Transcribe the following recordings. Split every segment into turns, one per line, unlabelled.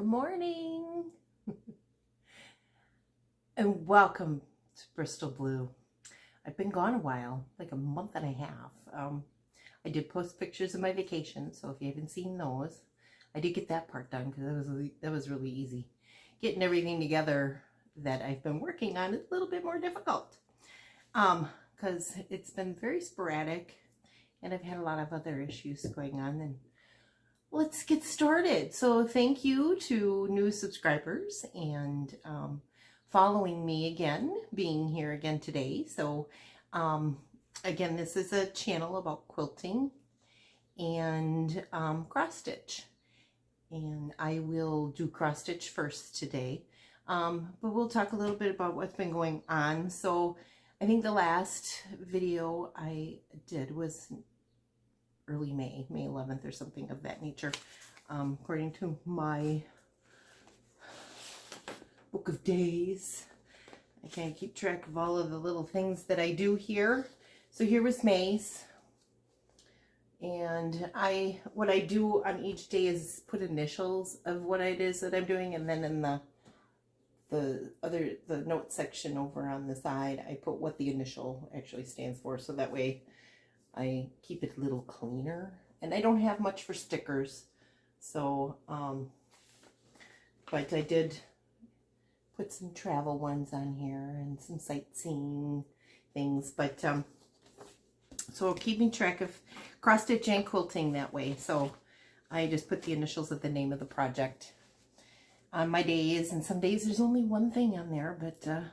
Good morning and welcome to Bristol Blue. I've been gone a while, like a month and a half. I did post pictures of my vacation, so if you haven't seen those, I did get that part done because that was really easy. Getting everything together that I've been working on is a little bit more difficult because it's been very sporadic and I've had a lot of other issues going on. And let's get started. So thank you to new subscribers and following me again, being here again today. So again, this is a channel about quilting and cross stitch. And I will do cross stitch first today. But we'll talk a little bit about what's been going on. So I think the last video I did was early May 11th or something of that nature, according to my book of days. I can't keep track of all of the little things that I do here. So here was May's, and what I do on each day is put initials of what it is that I'm doing, and then in the note section over on the side I put what the initial actually stands for, so that way I keep it a little cleaner. And I don't have much for stickers, so but I did put some travel ones on here and some sightseeing things. But so keeping track of cross stitch and quilting that way, so I just put the initials of the name of the project on my days. And some days there's only one thing on there, but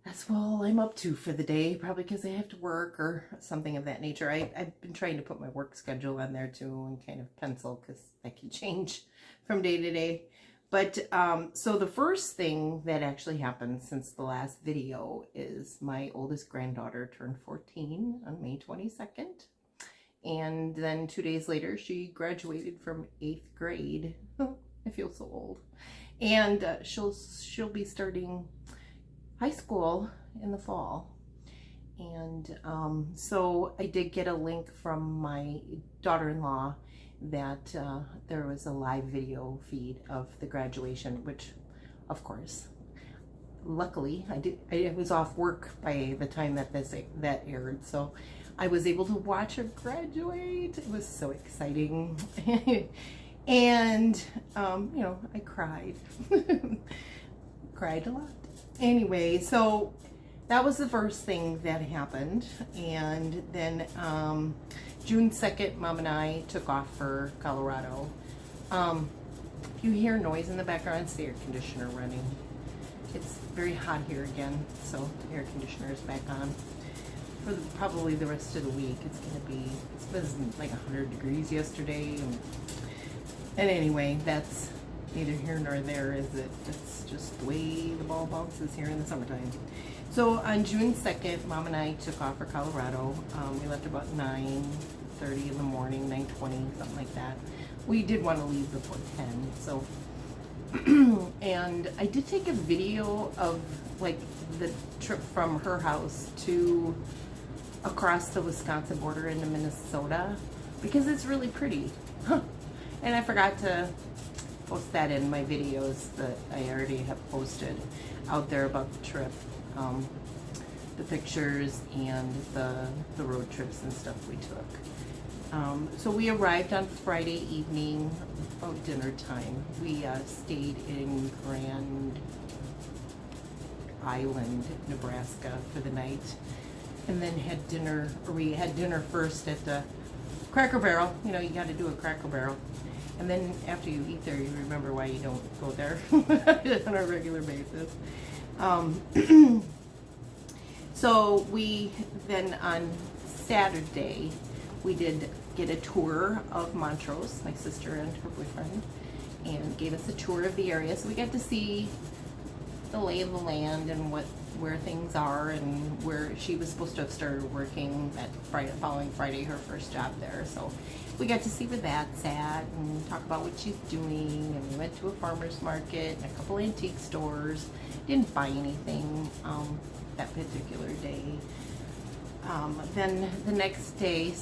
that's all I'm up to for the day, probably because I have to work or something of that nature. I've been trying to put my work schedule on there too and kind of pencil, because that can change from day to day. But so the first thing that actually happened since the last video is my oldest granddaughter turned 14 on May 22nd. And then 2 days later, she graduated from 8th grade. I feel so old. And she'll be starting high school in the fall. And so I did get a link from my daughter-in-law that there was a live video feed of the graduation, which of course, luckily I was off work by the time that that aired, so I was able to watch her graduate. It was so exciting. And you know, I cried cried a lot. Anyway, so that was the first thing that happened. And then June 2nd, Mom and I took off for Colorado. If you hear noise in the background, it's the air conditioner running. It's very hot here again, so the air conditioner is back on for probably the rest of the week. It was like 100 degrees yesterday. And anyway, that's neither here nor there, is it? It's just the way the ball bounces here in the summertime. So on June 2nd, Mom and I took off for Colorado. We left about 9:30 in the morning, 9:20, something like that. We did want to leave before 10, so and I did take a video of like the trip from her house to across the Wisconsin border into Minnesota, because it's really pretty. And I forgot to post that in my videos that I already have posted out there about the trip, the pictures and the road trips and stuff we took. So we arrived on Friday evening about dinner time. We stayed in Grand Island, Nebraska for the night, and then had dinner, or we had dinner first at the Cracker Barrel. You know, you got to do a Cracker Barrel. And then after you eat there, you remember why you don't go there on a regular basis. So we then on Saturday, we did get a tour of Montrose, my sister and her boyfriend, and gave us a tour of the area. So we got to see the lay of the land and where things are, and where she was supposed to have started working that following Friday, her first job there. So we got to see where that's at and talk about what she's doing. And we went to a farmer's market and a couple antique stores. Didn't buy anything that particular day. Then the next day,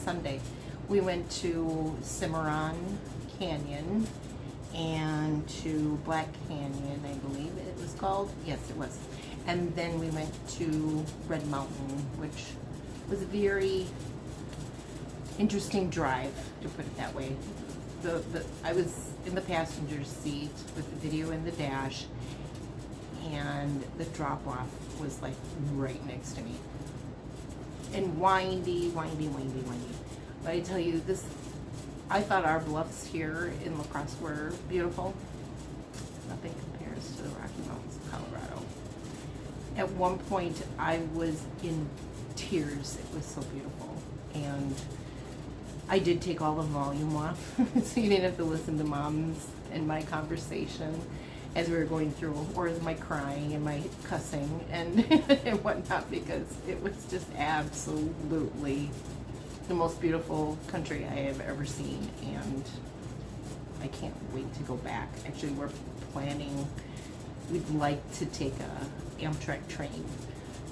Sunday, we went to Cimarron, Canyon and to Black Canyon, I believe it was called. Yes, it was. And then we went to Red Mountain, which was a very interesting drive, to put it that way. I was in the passenger seat with the video in the dash, and the drop-off was like right next to me. And windy. But I tell you, I thought our bluffs here in La Crosse were beautiful. Nothing compares to the Rocky Mountains of Colorado. At one point, I was in tears. It was so beautiful. And I did take all the volume off, so you didn't have to listen to Mom's and my conversation as we were going through, or my crying and my cussing and, and whatnot, because it was just absolutely the most beautiful country I have ever seen, and I can't wait to go back. Actually, we're planning, we'd like to take a Amtrak train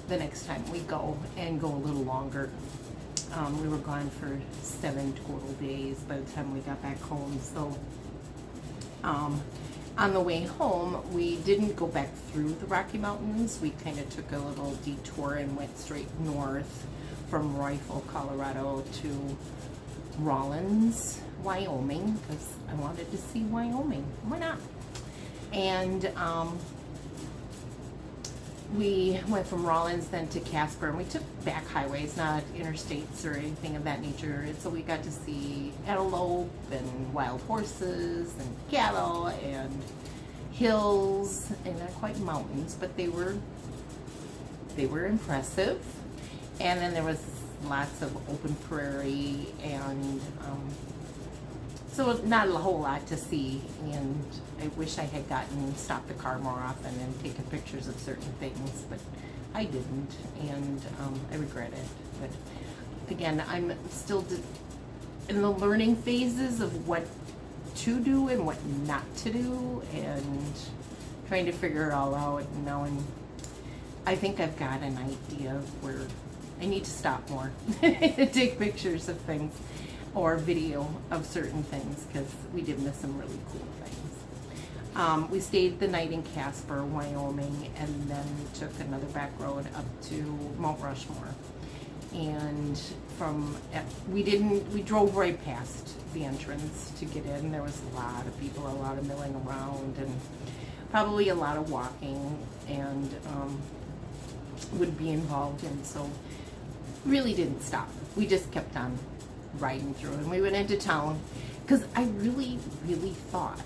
the next time we go and go a little longer. We were gone for 7 total days by the time we got back home, so on the way home, we didn't go back through the Rocky Mountains. We kind of took a little detour and went straight north from Rifle, Colorado to Rawlins, Wyoming, because I wanted to see Wyoming. Why not? And we went from Rawlins then to Casper, and we took back highways, not interstates or anything of that nature. And so we got to see antelope and wild horses and cattle and hills, and not quite mountains, but they were impressive. And then there was lots of open prairie, and so not a whole lot to see, and I wish I had stopped the car more often and taken pictures of certain things, but I didn't, and I regret it. But again, I'm still in the learning phases of what to do and what not to do, and trying to figure it all out now. And I think I've got an idea of where I need to stop more to take pictures of things or video of certain things, because we did miss some really cool things. We stayed the night in Casper, Wyoming, and then took another back road up to Mount Rushmore. And we drove right past the entrance to get in. There was a lot of people, a lot of milling around, and probably a lot of walking, and would be involved in, so really didn't stop. We just kept on riding through, and we went into town, because I really thought,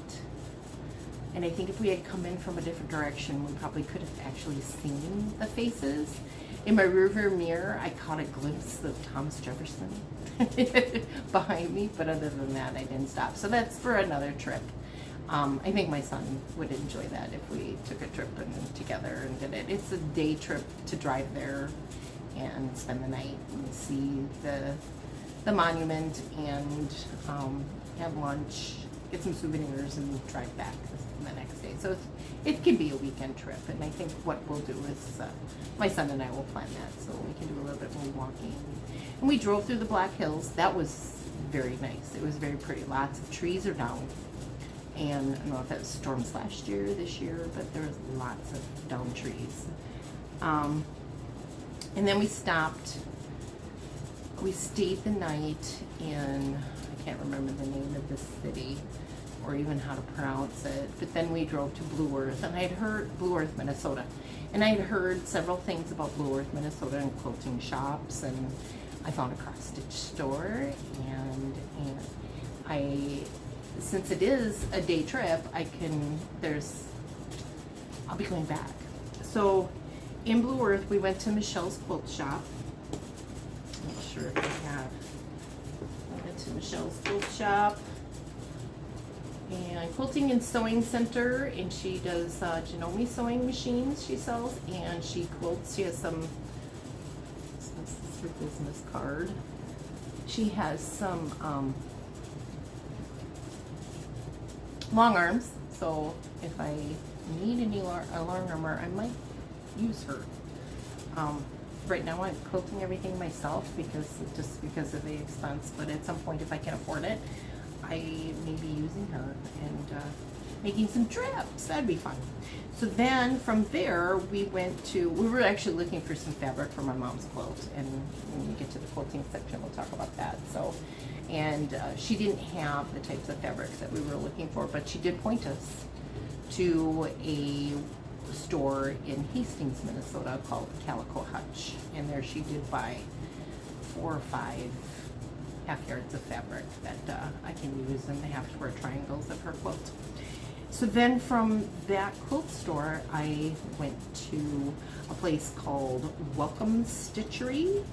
and I think if we had come in from a different direction, we probably could have actually seen the faces. In my rearview mirror, I caught a glimpse of Thomas Jefferson behind me, but other than that, I didn't stop. So that's for another trip. I think my son would enjoy that if we took a trip together and did it. It's a day trip to drive there and spend the night and see the monument, and have lunch, get some souvenirs, and drive back the next day. So it could be a weekend trip, and I think what we'll do is my son and I will plan that, so we can do a little bit more walking. And we drove through the Black Hills. That was very nice. It was very pretty. Lots of trees are down, and I don't know if that was storms last year or this year, but there was lots of down trees. And then we stopped. We stayed the night in, I can't remember the name of the city or even how to pronounce it, but then we drove to Blue Earth, and I'd heard Blue Earth, Minnesota, and I'd heard several things about Blue Earth, Minnesota, and quilting shops, and I found a cross-stitch store, and since it is a day trip, I'll be going back. So in Blue Earth, we went to Michelle's quilt shop. I'm not sure if I have. I went to Michelle's quilt shop and Quilting and Sewing Center, and she does Janome sewing machines she sells, and she quilts. She has some, this is her business card. She has some long arms, so if I need a long armor, I might use her. Right now I'm quilting everything myself because of the expense, but at some point, if I can afford it, I may be using her and making some trips. That'd be fun. So then from there, we were actually looking for some fabric for my mom's quilt. And when we get to the quilting section, we'll talk about that. So, and she didn't have the types of fabrics that we were looking for, but she did point us to a store in Hastings, Minnesota called Calico Hutch. And there she did buy 4 or 5 half yards of fabric that I can use in the half square triangles of her quilt. So then from that quilt store, I went to a place called Welcome Stitchery,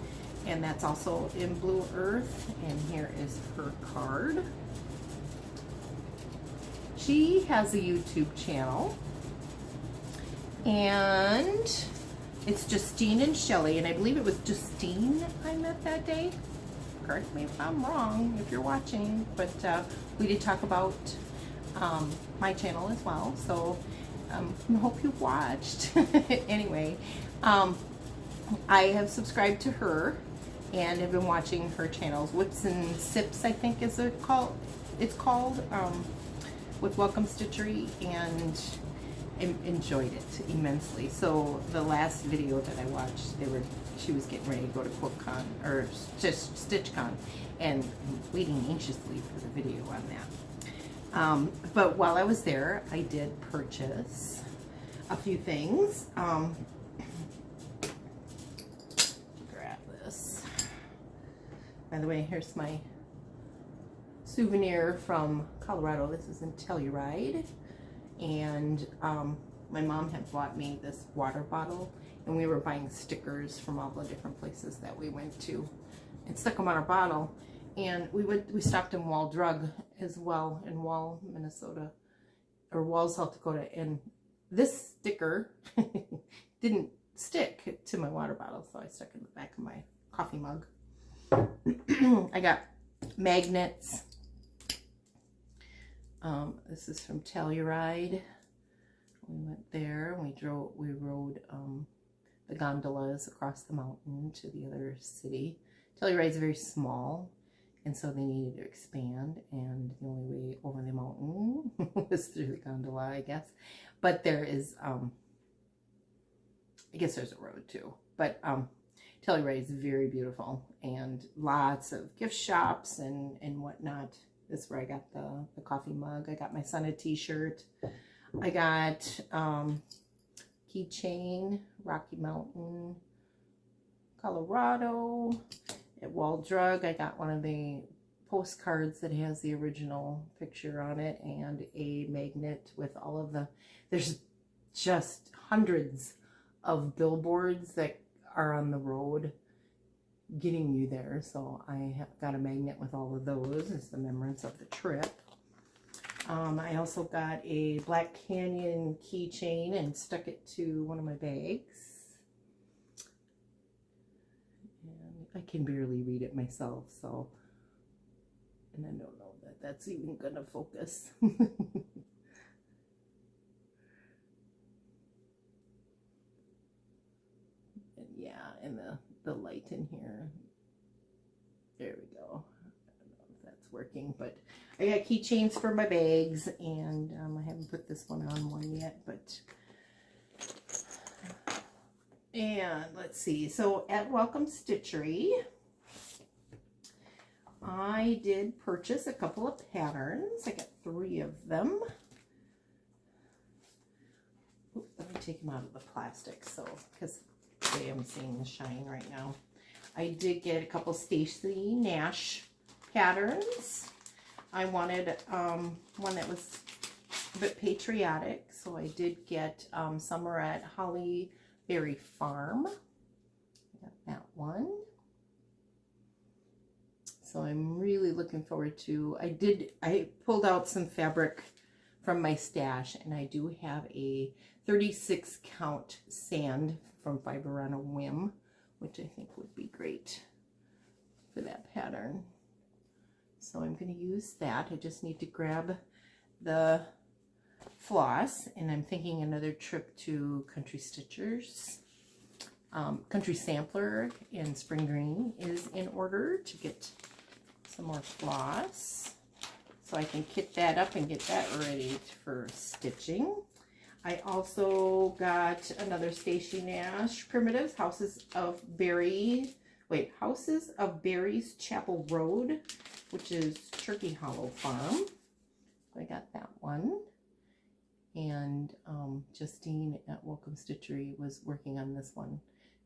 and that's also in Blue Earth, and here is her card. She has a YouTube channel, and it's Justine and Shelley, and I believe it was Justine I met that day. Correct me if I'm wrong, if you're watching, but we did talk about my channel as well, so I hope you watched. Anyway, I have subscribed to her and have been watching her channels. Whips and Sips, I think is it's called, with Welcome Stitchery, and enjoyed it immensely. So the last video that I watched, she was getting ready to go to QuiltCon or just StitchCon, and I'm waiting anxiously for the video on that. But while I was there, I did purchase a few things. Grab this. By the way, here's my souvenir from Colorado. This is in Telluride. And my mom had bought me this water bottle, and we were buying stickers from all the different places that we went to and stuck them on our bottle. And we stopped in Wall Drug as well, in Wall, Minnesota, or Wall, South Dakota, and this sticker didn't stick to my water bottle, so I stuck it in the back of my coffee mug. I got magnets. This is from Telluride. We went there, and we rode the gondolas across the mountain to the other city. Telluride is very small, and so they needed to expand, and the only way over the mountain was through the gondola, I guess. But there is, I guess there's a road too. But Telluride is very beautiful, and lots of gift shops and whatnot. This is where I got the coffee mug. I got my son a t-shirt. I got keychain, Rocky Mountain, Colorado. At Wall Drug, I got one of the postcards that has the original picture on it, and a magnet with all of there's just hundreds of billboards that are on the road getting you there. So I have got a magnet with all of those as the remembrance of the trip. I also got a Black Canyon keychain and stuck it to one of my bags. And I can barely read it myself, so, and I don't know that that's even gonna focus. And yeah, and the light in here. There we go. I don't know if that's working, but I got keychains for my bags, and I haven't put this one on one yet, but, and let's see. So at Welcome Stitchery, I did purchase a couple of patterns. I got 3 of them. Ooh, let me take them out of the plastic, so, because I'm seeing the shine right now. I did get a couple Stacy Nash patterns. I wanted one that was a bit patriotic, so I did get Summer at Holly Berry Farm. I got that one. So I'm really looking forward to, I pulled out some fabric from my stash, and I do have a 36 count sand from Fiber on a Whim, which I think would be great for that pattern. So I'm going to use that. I just need to grab the floss, and I'm thinking another trip to Country Stitchers. Country Sampler in Spring Green is in order to get some more floss. so I can kit that up and get that ready for stitching. I also got another Stacy Nash Primitives, Houses of Berries Chapel Road, which is Turkey Hollow Farm. I got that one. And Justine at Welcome Stitchery was working on this one.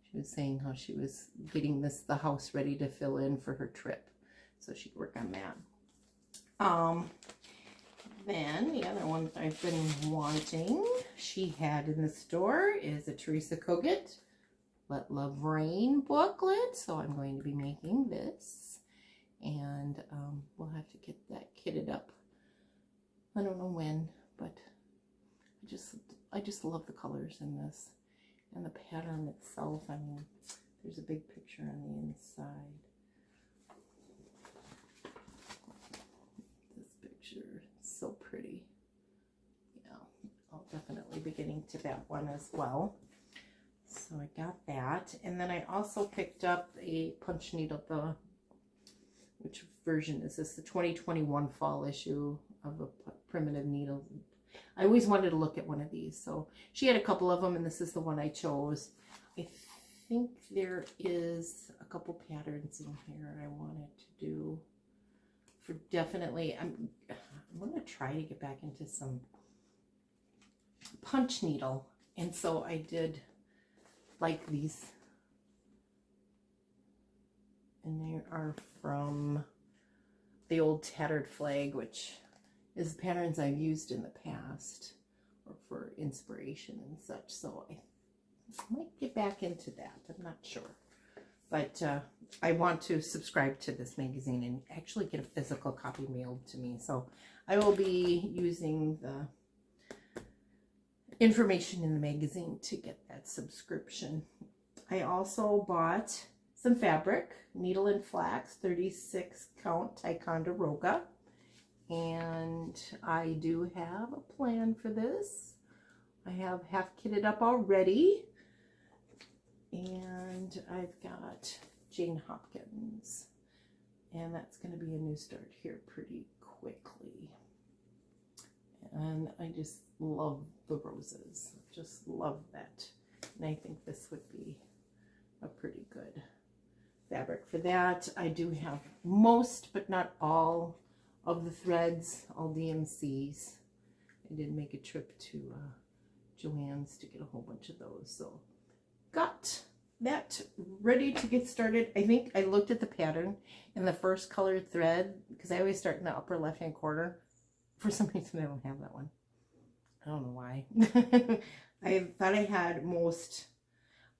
She was saying how she was getting the house ready to fill in for her trip, so she could work on that. Then the other one I've been wanting, she had in the store, is a Teresa Kogut Let Love Rain booklet. So I'm going to be making this, and we'll have to get that kitted up. I don't know when, but I just love the colors in this, and the pattern itself. I mean, there's a big picture on the inside. So pretty. Yeah, I'll definitely be getting to that one as well. So I got that, and then I also picked up a punch needle. Which version is this? The 2021 fall issue of a primitive needle. I always wanted to look at one of these, so she had a couple of them, and this is the one I chose. I think there is a couple patterns in here I wanted to do. For definitely, I'm going to try to get back into some punch needle, and so I did like these, and they are from the old Tattered Flag, which is patterns I've used in the past or for inspiration and such. So I might get back into that. I'm not sure. But I want to subscribe to this magazine and actually get a physical copy mailed to me. So I will be using the information in the magazine to get that subscription. I also bought some fabric, needle and flax, 36 count Ticonderoga. And I do have a plan for this. I have half kitted up already. And I've got Jane Hopkins, and that's going to be a new start here pretty quickly. And I just love the roses, just love that. And I think this would be a pretty good fabric for that. I do have most, but not all, of the threads, all DMCs. I did make a trip to Joann's to get a whole bunch of those, so got that ready to get started. I think I looked at the pattern in the first colored thread, because I always start in the upper left hand corner. For some reason I don't have that one. I don't know why. I thought I had most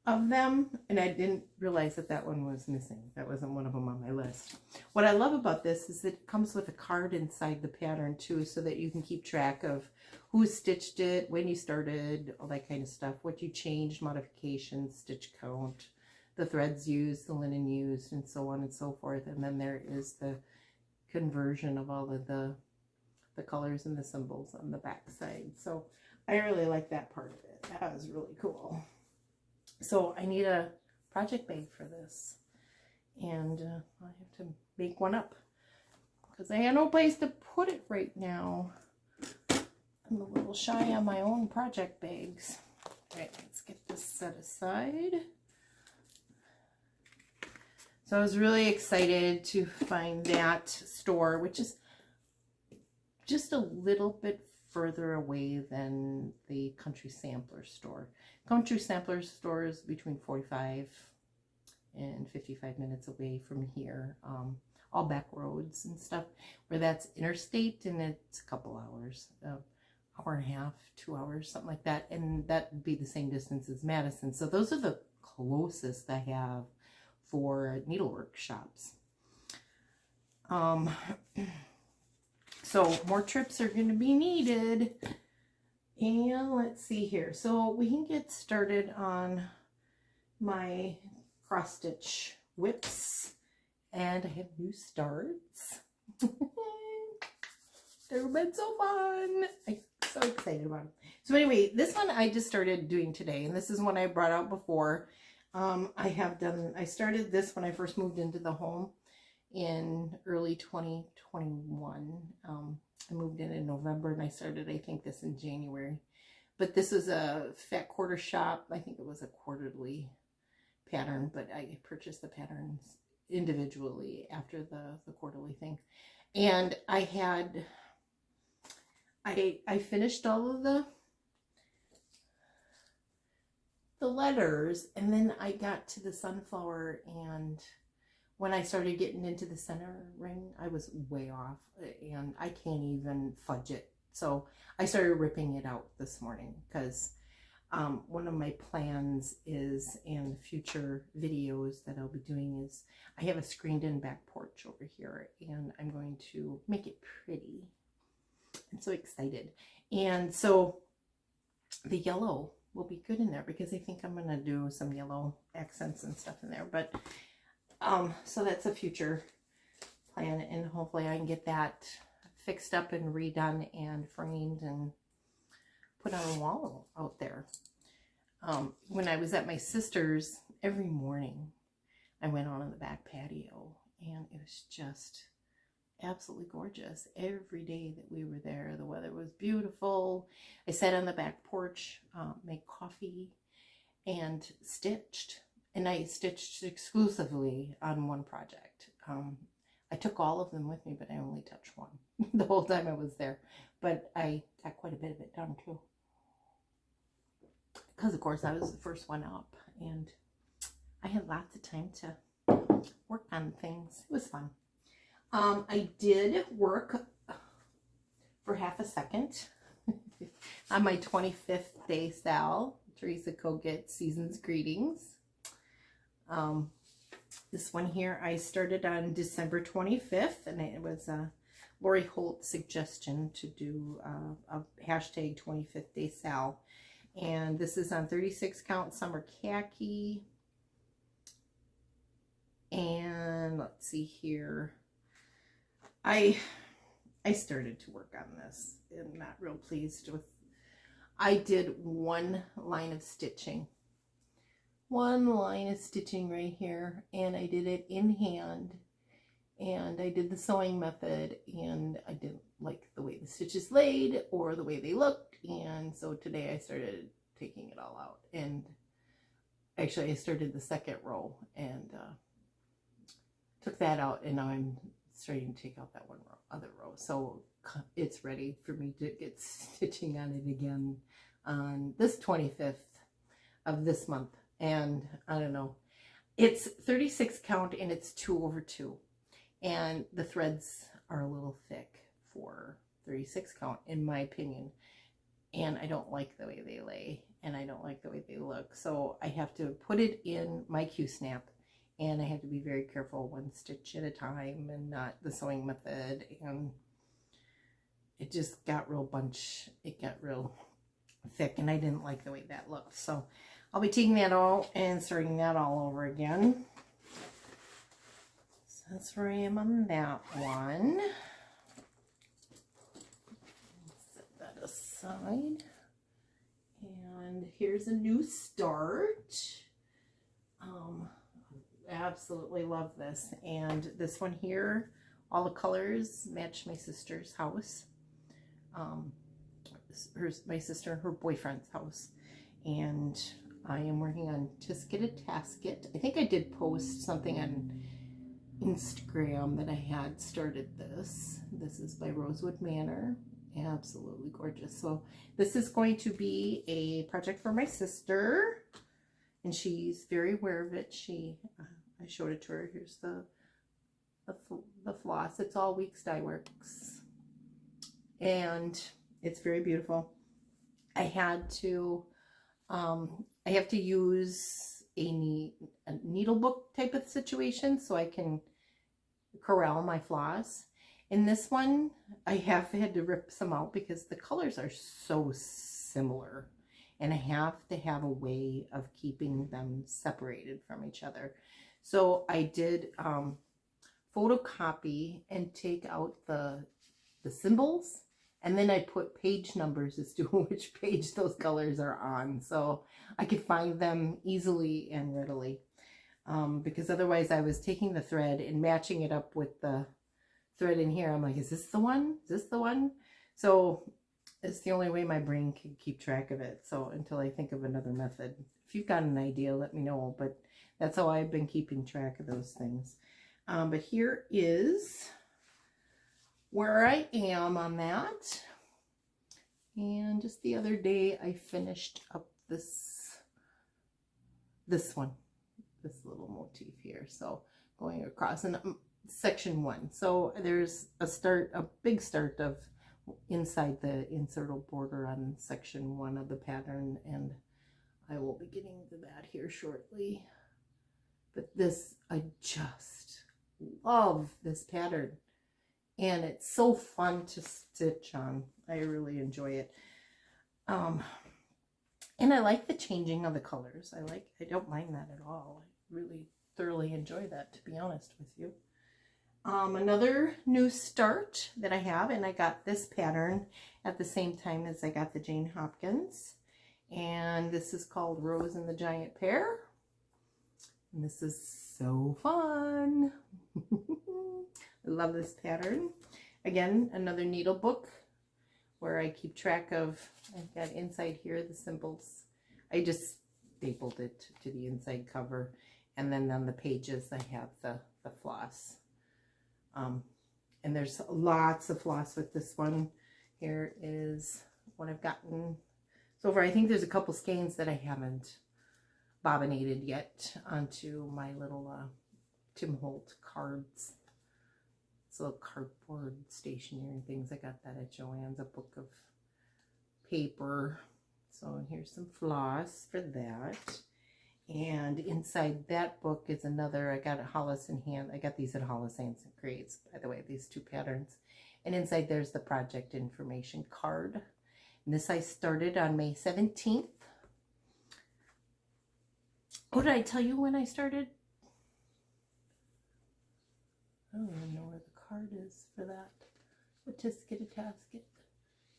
of them, and I didn't realize that that one was missing. That wasn't one of them on my list. What I love about this is that it comes with a card inside the pattern too, so that you can keep track of who stitched it, when you started, all that kind of stuff, what you changed, modifications, stitch count, the threads used, the linen used, and so on and so forth. And then there is the conversion of all of the colors and the symbols on the back side. So I really like that part of it. That was really cool. So I need a project bag for this, and I have to make one up because I have no place to put it right now. I'm a little shy on my own project bags. All right, let's get this set aside. So I was really excited to find that store, which is just a little bit further away than the Country Sampler store. Country Sampler store is between 45 and 55 minutes away from here. All back roads and stuff, where that's interstate, and it's a couple hours, hour and a half, 2 hours, something like that. And that would be the same distance as Madison. So those are the closest I have for needlework shops. So more trips are going to be needed. And let's see here. So we can get started on my cross stitch whips. And I have new starts. They've been so fun. I'm so excited about them. So anyway, this one I just started doing today. And this is one I brought out before. I started this when I first moved into the home. in early 2021. I moved in November and I started, I think, this in January. But this was a fat quarter shop. I think it was a quarterly pattern, but I purchased the patterns individually after the quarterly thing. And I finished all of the letters, and then I got to the sunflower, and when I started getting into the center ring, I was way off, and I can't even fudge it. So I started ripping it out this morning, because one of my plans is, in future videos that I'll be doing, is I have a screened in back porch over here, and I'm going to make it pretty. I'm so excited. And so the yellow will be good in there, because I think I'm going to do some yellow accents and stuff in there. But so that's a future plan, and hopefully I can get that fixed up and redone and framed and put on a wall out there. When I was at my sister's, every morning I went out on the back patio, and it was just absolutely gorgeous. Every day that we were there, the weather was beautiful. I sat on the back porch, made coffee, and stitched. And I stitched exclusively on one project. I took all of them with me, but I only touched one the whole time I was there. But I got quite a bit of it done too, because of course I was the first one up, and I had lots of time to work on things. It was fun. I did work for half a second on my 25th day sal. Teresa Koget Season's Greetings. This one here I started on December 25th, and it was Lori Holt's suggestion to do a hashtag 25th day sal. And this is on 36 count summer khaki. And let's see here. I started to work on this and not real pleased with. I did one line of stitching. One line of stitching right here, and I did it in hand, and I did the sewing method, and I didn't like the way the stitches laid or the way they looked, and so today I started taking it all out. And actually I started the second row and took that out, and now I'm starting to take out that other row, so it's ready for me to get stitching on it again on this 25th of this month. And I don't know, it's 36 count, and it's 2/2, and the threads are a little thick for 36 count in my opinion, and I don't like the way they lay, and I don't like the way they look. So I have to put it in my Q-snap, and I have to be very careful, one stitch at a time, and not the sewing method. And it just got real it got real thick, and I didn't like the way that looked. So I'll be taking that all and starting that all over again. So that's where I am on that one. Set that aside. And here's a new start. Absolutely love this. And this one here, all the colors match my sister's house. My sister and her boyfriend's house. And I am working on Tisket a Tasket. I think I did post something on Instagram that I had started this. This is by Rosewood Manor. Absolutely gorgeous. So this is going to be a project for my sister, and she's very aware of it. I showed it to her. Here's the floss. It's all Weeks Dye Works, and it's very beautiful. I have to use a needle book type of situation so I can corral my floss. In this one, I have had to rip some out because the colors are so similar, and I have to have a way of keeping them separated from each other. So I did photocopy and take out the symbols, and then I put page numbers as to which page those colors are on, so I could find them easily and readily. because otherwise I was taking the thread and matching it up with the thread in here. I'm like, is this the one? Is this the one? So it's the only way my brain can keep track of it. So until I think of another method, if you've got an idea, let me know. But that's how I've been keeping track of those things. But here is where I am on that. And just the other day, I finished up this one, this little motif here. So going across and section 1. So there's a big start of inside the insertable border on section 1 of the pattern, and I will be getting to that here shortly. But this, I just love this pattern, and it's so fun to stitch on. I really enjoy it. And I like the changing of the colors. I don't mind that at all. I really thoroughly enjoy that, to be honest with you. Another new start that I have, and I got this pattern at the same time as I got the Jane Hopkins, and this is called Rose and the Giant Pear, and this is so fun. I love this pattern. Again, another needle book where I keep track of, I've got inside here the symbols. I just stapled it to the inside cover, and then on the pages I have the floss. And there's lots of floss with this one. Here is what I've gotten so far. I think there's a couple skeins that I haven't bobbinated yet onto my little Tim Holt cards. It's little cardboard stationery things. I got that at Joann's, a book of paper. So here's some floss for that. And inside that book is another, I got at Hollis and Hand. I got these at Hollis and Creates, by the way, these two patterns. And inside there's the project information card. And this I started on May 17th. Oh, did I tell you when I started? I don't even know where the card is for that. The Tisket-a-Tasket.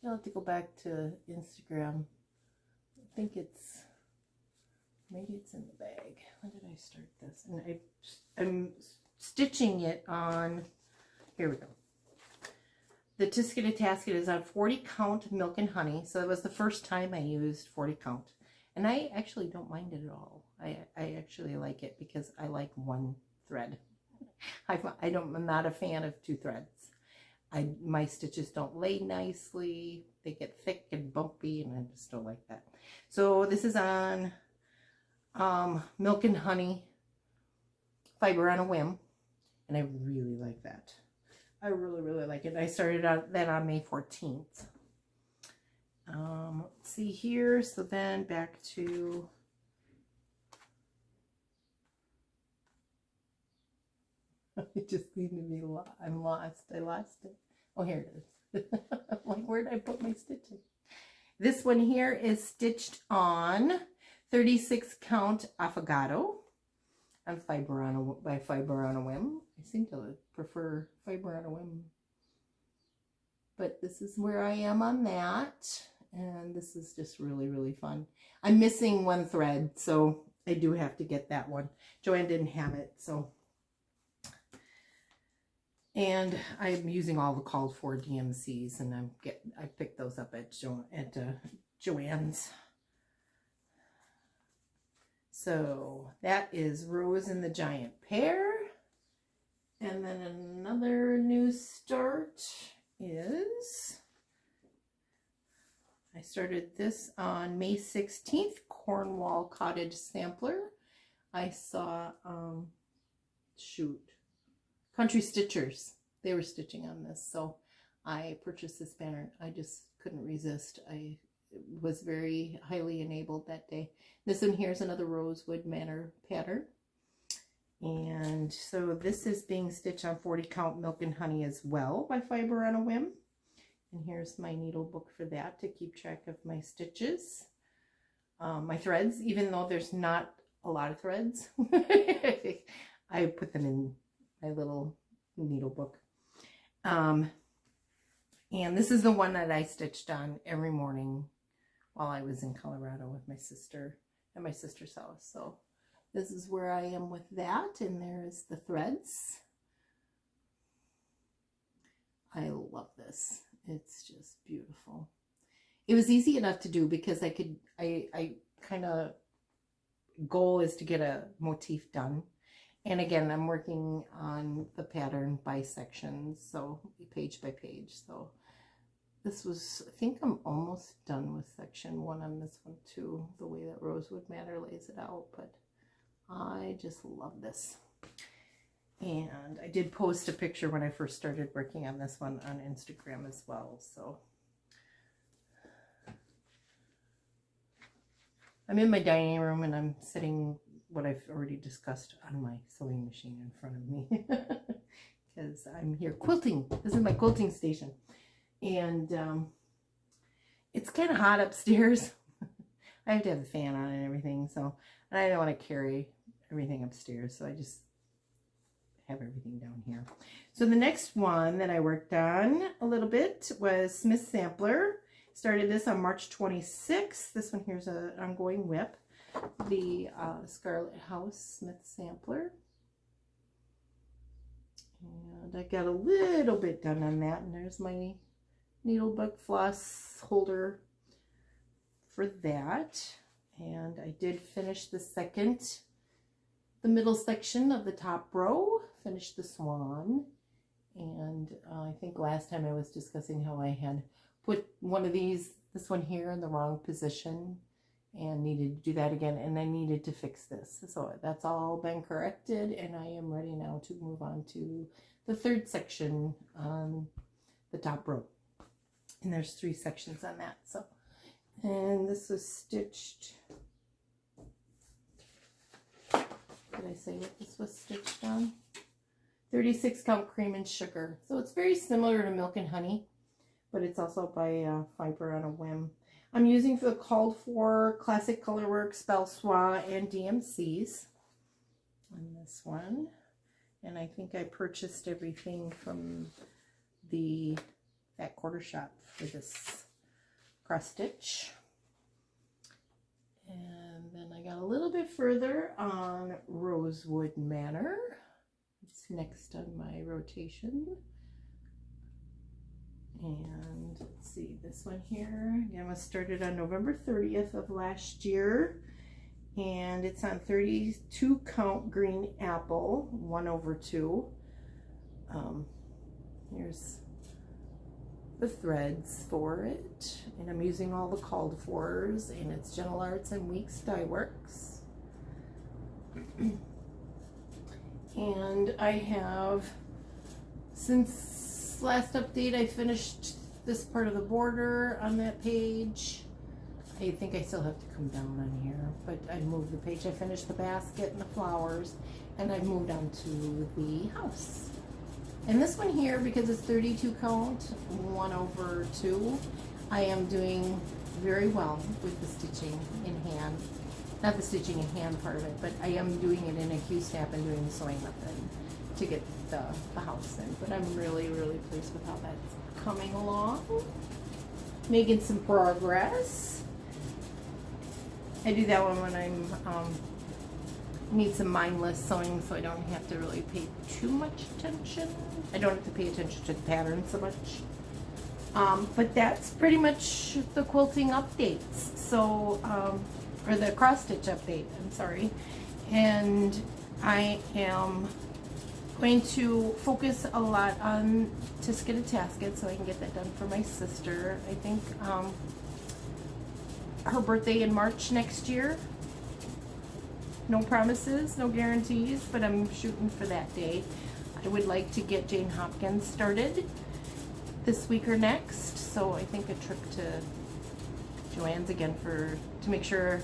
You'll have to go back to Instagram. I think it's, maybe it's in the bag. When did I start this? And I'm stitching it on, here we go. The Tisket-a-Tasket is on 40 count milk and honey. So it was the first time I used 40 count. And I actually don't mind it at all. I actually like it because I like one thread. I'm not a fan of two threads. My stitches don't lay nicely. They get thick and bumpy, and I just don't like that. So this is on Milk and Honey Fiber on a Whim, and I really like that. I really, really like it. I started that on May 14th. Let's see here. So then back to it just seemed to be I'm lost. I lost it. Oh, here it is. I'm like, where did I put my stitching? This one here is stitched on 36 count affogato on by Fiber on a Whim. I seem to prefer Fiber on a Whim, but this is where I am on that, and this is just really, really fun. I'm missing one thread, so I do have to get that one. Joanne didn't have it, so. And I'm using all the called for DMCs, and I picked those up at Joann's. So that is Rose and the Giant Pear. And then another new start is, I started this on May 16th, Cornwall Cottage Sampler. I saw, Country Stitchers. They were stitching on this, so I purchased this pattern. I just couldn't resist. I was very highly enabled that day. This one here is another Rosewood Manor pattern. And so this is being stitched on 40 count Milk and Honey as well by Fiber on a Whim. And here's my needle book for that to keep track of my stitches. My threads, even though there's not a lot of threads, I put them in my little needle book. And this is the one that I stitched on every morning while I was in Colorado with my sister at my sister's house. So this is where I am with that, and there's the threads. I love this. It's just beautiful. It was easy enough to do because I kind of, goal is to get a motif done. And again, I'm working on the pattern by sections, so page by page. So this was, I think I'm almost done with section 1 on this one too, the way that Rosewood Manor lays it out, but I just love this. And I did post a picture when I first started working on this one on Instagram as well. So I'm in my dining room and I'm sitting what I've already discussed on my sewing machine in front of me because I'm here quilting. This is my quilting station. And it's kind of hot upstairs. I have to have the fan on and everything. So, and I don't want to carry everything upstairs. So I just have everything down here. So the next one that I worked on a little bit was Smith Sampler. Started this on March 26th. This one here's an ongoing whip. The Scarlet House Smith Sampler. And I got a little bit done on that. And there's my needlebook floss holder for that. And I did finish the middle section of the top row. Finished the swan. And I think last time I was discussing how I had put one of these, this one here, in the wrong position and needed to do that again, and I needed to fix this. So that's all been corrected, and I am ready now to move on to the third section on the top row. And there's 3 sections on that. So, and this was stitched, did I say what this was stitched on? 36 count cream and sugar. So it's very similar to Milk and Honey, but it's also by Fiber on a Whim. I'm using for the called for Classic Colorworks, Belsois, and DMCs on this one. And I think I purchased everything from the Fat Quarter Shop for this cross stitch. And then I got a little bit further on Rosewood Manor. It's next on my rotation. And let's see, this one here, again, was started on November 30th of last year. And it's on 32 count green apple, 1/2. Here's the threads for it. And I'm using all the called fors, and it's Gentle Arts and Weeks Dye Works. And I have, since last update, I finished this part of the border on that page. I think I still have to come down on here, but I moved the page. I finished the basket and the flowers, and I've moved on to the house. And this one here, because it's 32 count, 1/2, I am doing very well with the stitching in hand. Not the stitching in hand part of it, but I am doing it in a Q-snap and doing the sewing method to get the house in. But I'm really, really pleased with how that's coming along. Making some progress. I do that one when I'm need some mindless sewing, so I don't have to really pay too much attention. I don't have to pay attention to the pattern so much. But that's pretty much the quilting updates. So, or the cross stitch update, I'm sorry. And I am going to focus a lot on Tisket and Tasket so I can get that done for my sister. I think her birthday in March next year. No promises, no guarantees, but I'm shooting for that day. I would like to get Jane Hopkins started this week or next, so I think a trip to Joann's again to make sure,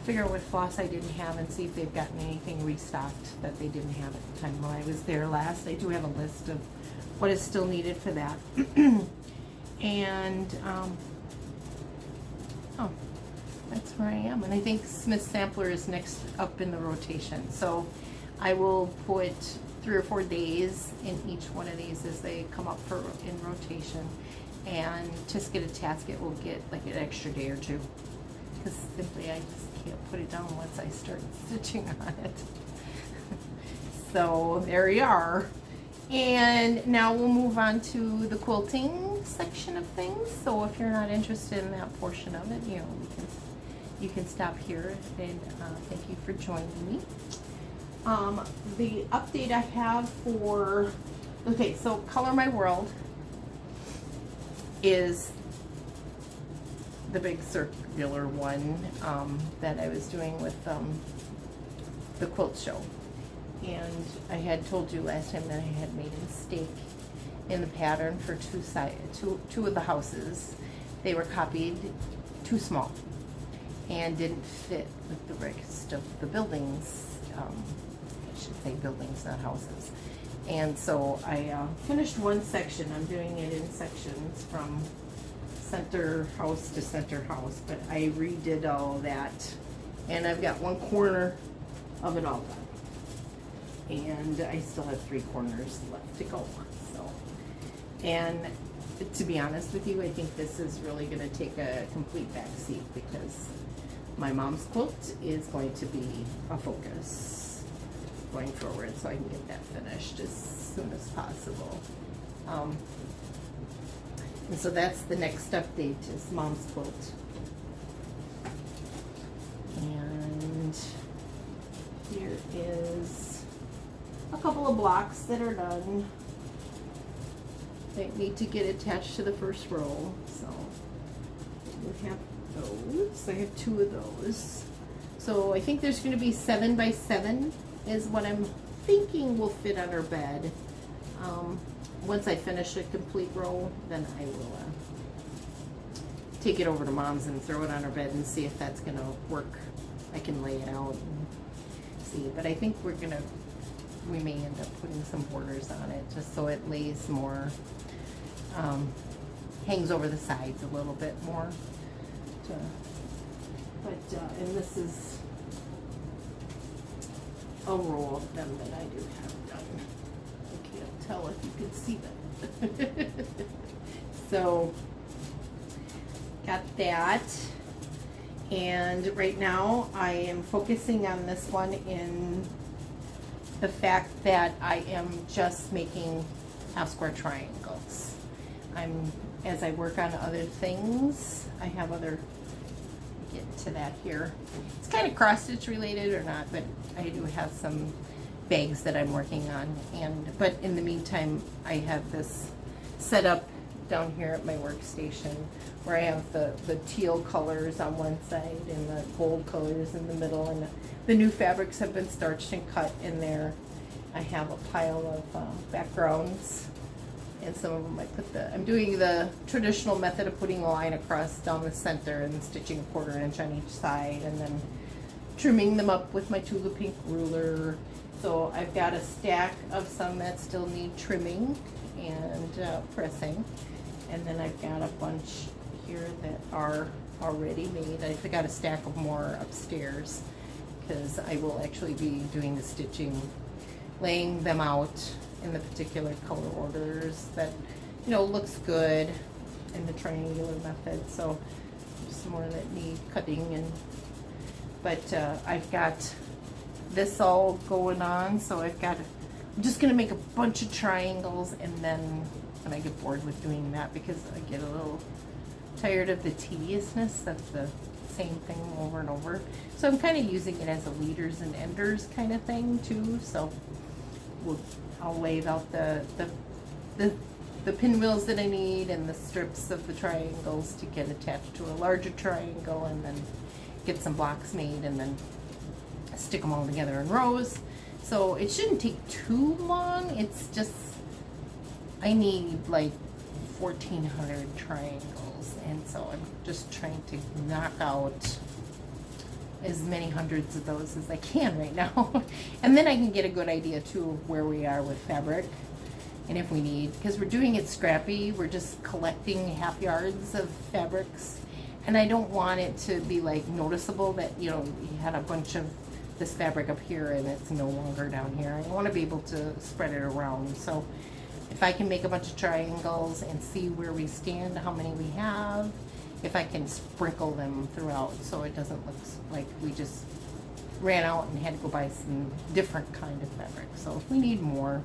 figure out what floss I didn't have and see if they've gotten anything restocked that they didn't have at the time when I was there last. I do have a list of what is still needed for that. And that's where I am. And I think Smith Sampler is next up in the rotation. So I will put 3 or 4 days in each one of these as they come up in rotation. And Tisket and Tasket will get like an extra day or 2 because simply I just can't put it down once I start stitching on it. So there you are. And now we'll move on to the quilting section of things. So if you're not interested in that portion of it, you know, you can stop here. And thank you for joining me. The update I have for, okay, so Color My World is the big circular one that I was doing with the quilt show. And I had told you last time that I had made a mistake in the pattern for two of the houses. They were copied too small and didn't fit with the rest of the buildings. I should say buildings, not houses. And so I finished one section. I'm doing it in sections from center house to center house, but I redid all that, and I've got one corner of it all done. And I still have 3 corners left to go. So, and to be honest with you, I think this is really going to take a complete back seat because my mom's quilt is going to be a focus going forward, so I can get that finished as soon as possible. And so that's the next update is mom's quilt. And here is a couple of blocks that are done. They need to get attached to the first row, so we have those. I have 2 of those. So I think there's going to be 7 by 7 is what I'm thinking will fit on her bed. Once I finish a complete row, then I will take it over to mom's and throw it on her bed and see if that's going to work. I can lay it out and see, but I think we may end up putting some borders on it just so it lays more, hangs over the sides a little bit more. And this is a row of them that I do have done. I can't tell if you can see them. So, got that. And right now I am focusing on this one in the fact that I am just making half square triangles. As I work on other things, I have other, get to that here. It's kind of cross stitch related or not, but I do have some bags that I'm working on. But in the meantime, I have this set up down here at my workstation where I have the teal colors on one side and the gold colors in the middle, and the new fabrics have been starched and cut in there. I have a pile of backgrounds, and some of them I'm doing the traditional method of putting a line across down the center and stitching a 1/4 inch on each side, and then trimming them up with my Tula Pink ruler. So I've got a stack of some that still need trimming and pressing, and then I've got a bunch here that are already made. I've got a stack of more upstairs because I will actually be doing the stitching, laying them out in the particular color orders that, you know, looks good in the triangular method. So some more that need cutting, but I've got this all going on, so I'm just gonna make a bunch of triangles, and then when I get bored with doing that, because I get a little tired of the tediousness of the same thing over and over. So I'm kind of using it as a leaders and enders kind of thing too. So I'll lay out the pinwheels that I need and the strips of the triangles to get attached to a larger triangle, and then get some blocks made and then stick them all together in rows. So it shouldn't take too long. It's just I need like 1,400 triangles, and so I'm just trying to knock out as many hundreds of those as I can right now. And then I can get a good idea too of where we are with fabric and if we need, because we're doing it scrappy, we're just collecting half yards of fabrics, and I don't want it to be like noticeable that, you know, you had a bunch of this fabric up here and it's no longer down here. I want to be able to spread it around. So if I can make a bunch of triangles and see where we stand, how many we have, if I can sprinkle them throughout so it doesn't look like we just ran out and had to go buy some different kind of fabric. So if we need more,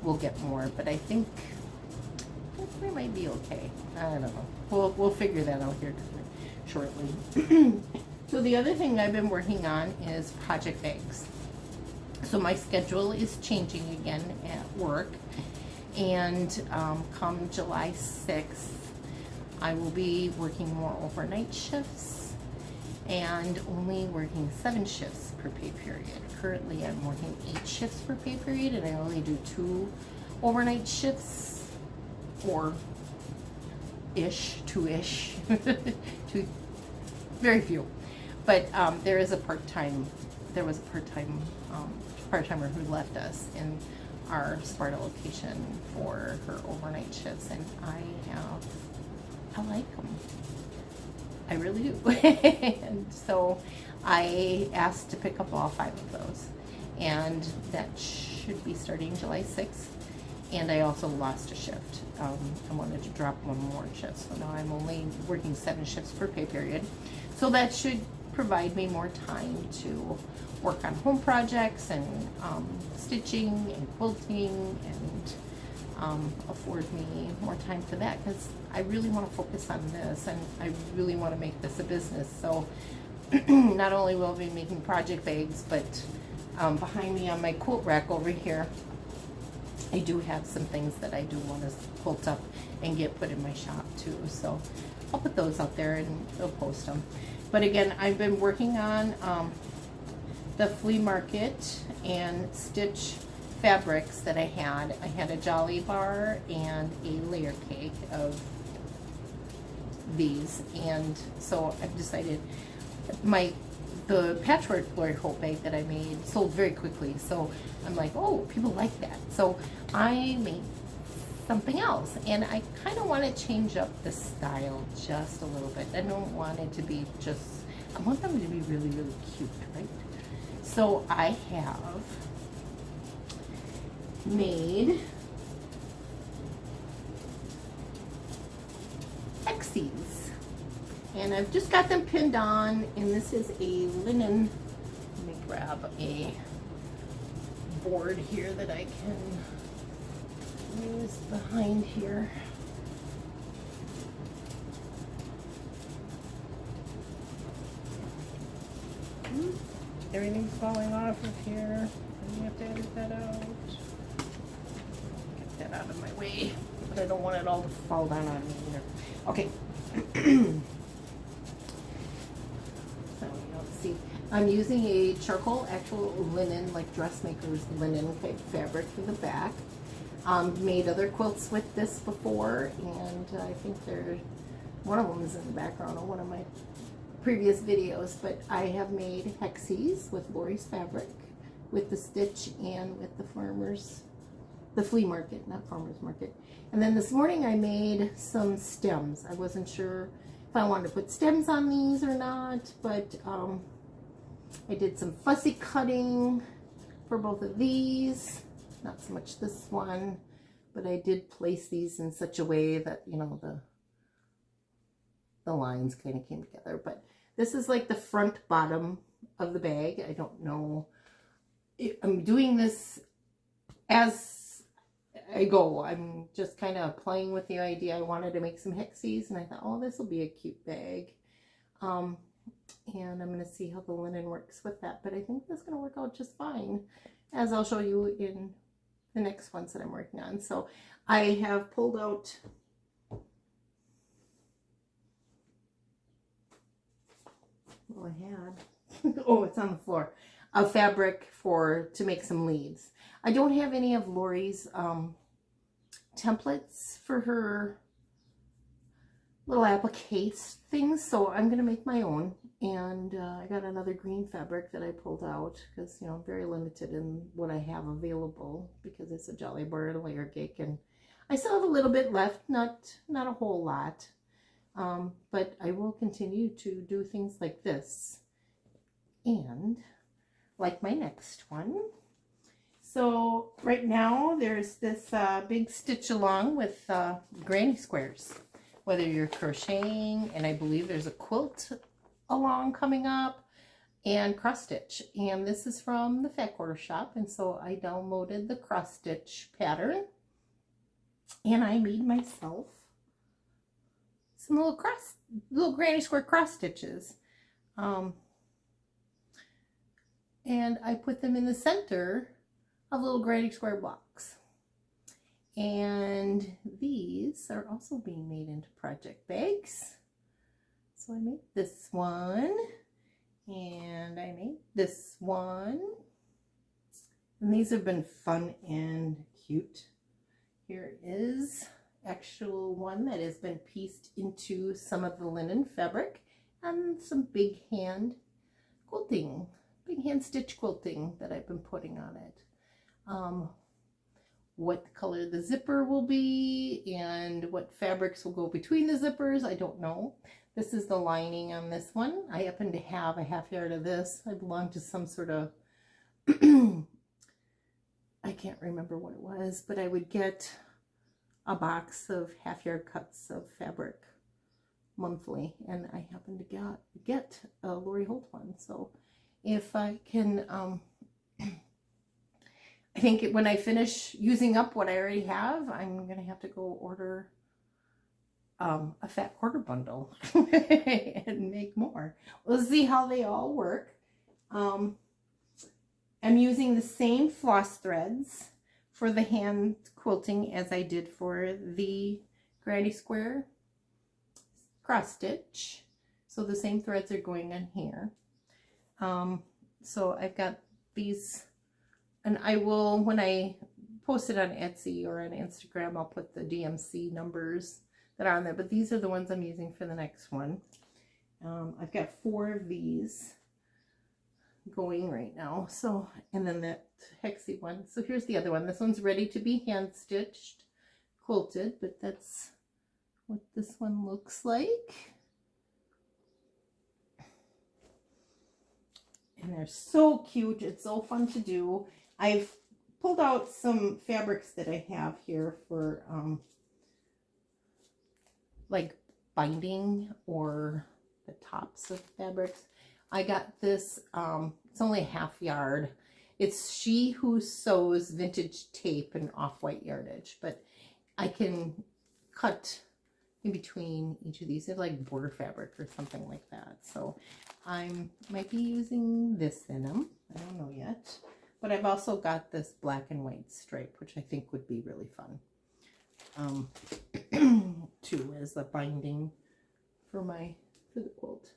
we'll get more, but I think we might be okay. I don't know. We'll figure that out here shortly. So the other thing I've been working on is project bags. So my schedule is changing again at work, and come July 6th, I will be working more overnight shifts and only working 7 shifts per pay period. Currently I'm working 8 shifts per pay period, and I only do 2 overnight shifts, or two-ish, two, very few. But there was a part-timer who left us in our Sparta location for her overnight shifts, and I like them. I really do. And so I asked to pick up all 5 of those, and that should be starting July 6th. And I also lost a shift. I wanted to drop 1 more shift, so now I'm only working 7 shifts per pay period. So that should provide me more time to work on home projects and stitching and quilting, and afford me more time for that, because I really want to focus on this, and I really want to make this a business. So not only will I be making project bags, but behind me on my quilt rack over here, I do have some things that I do want to quilt up and get put in my shop too. So I'll put those out there and I'll post them. But again, I've been working on the flea market and stitch fabrics that I had. I had a Jolly Bar and a layer cake of these, and so I've decided the patchwork Glory Hope bag that I made sold very quickly, so I'm like, oh, people like that. So I made something else, and I kind of want to change up the style just a little bit. I don't want it to be just, I want them to be really, really cute, right? So I have made X's, and I've just got them pinned on, and this is a linen. Let me grab a board here that I can use behind here. Everything's falling off of here, and you have to edit that out. Get that out of my way, but I don't want it all to fall down on me either. Okay. So you don't see. I'm using a charcoal actual linen, like dressmaker's linen type fabric for the back. Made other quilts with this before, and I think one of them is in the background on one of my previous videos, but I have made hexes with Lori's fabric, with the stitch, and with the flea market, not farmer's market. And then this morning I made some stems. I wasn't sure if I wanted to put stems on these or not, but I did some fussy cutting for both of these. Not so much this one, but I did place these in such a way that, you know, the lines kind of came together. But this is like the front bottom of the bag. I don't know. I'm doing this as I go. I'm just kind of playing with the idea. I wanted to make some hexes, and I thought, oh, this will be a cute bag. And I'm going to see how the linen works with that. But I think that's going to work out just fine, as I'll show you in the next ones that I'm working on. So I have pulled out I had oh, it's on the floor, a fabric to make some leaves. I don't have any of Lori's templates for her little applique things, so I'm gonna make my own. And I got another green fabric that I pulled out because, you know, I'm very limited in what I have available because it's a Jolly Bar and layer cake, and I still have a little bit left, not a whole lot. But I will continue to do things like this, and like my next one. So right now there's this big stitch along with granny squares whether you're crocheting, and I believe there's a quilt along coming up, and cross stitch. And this is from the Fat Quarter Shop, and so I downloaded the cross stitch pattern, and I made myself some little granny square cross stitches. And I put them in the center of little granny square blocks. And these are also being made into project bags. So I made this one, and I made this one. And these have been fun and cute. Here is actual one that has been pieced into some of the linen fabric and some big hand quilting, big hand stitch quilting that I've been putting on it. What color the zipper will be and what fabrics will go between the zippers, I don't know. This is the lining on this one. I happen to have a half yard of this. I belong to some sort of I can't remember what it was, but I would get a box of half yard cuts of fabric monthly, and I happen to get a Lori Holt one. So if I can, I think when I finish using up what I already have, I'm gonna have to go order a Fat Quarter bundle and make more. We'll see how they all work. I'm using the same floss threads for the hand quilting as I did for the granny square cross stitch. So the same threads are going on here. So I've got these, and I will, when I post it on Etsy or on Instagram, I'll put the DMC numbers that are on there, but these are the ones I'm using for the next one. I've got 4 of these going right now. So, and then that hexy one. So here's the other one. This one's ready to be hand stitched, quilted, but that's what this one looks like. And they're so cute. It's so fun to do. I've pulled out some fabrics that I have here for like binding or the tops of fabrics. I got this, it's only a half yard. It's She Who Sews vintage tape and off-white yardage, but I can cut in between each of these. They're like border fabric or something like that. So I might be using this in them. I don't know yet. But I've also got this black and white stripe, which I think would be really fun. Too, as the binding for the quilt,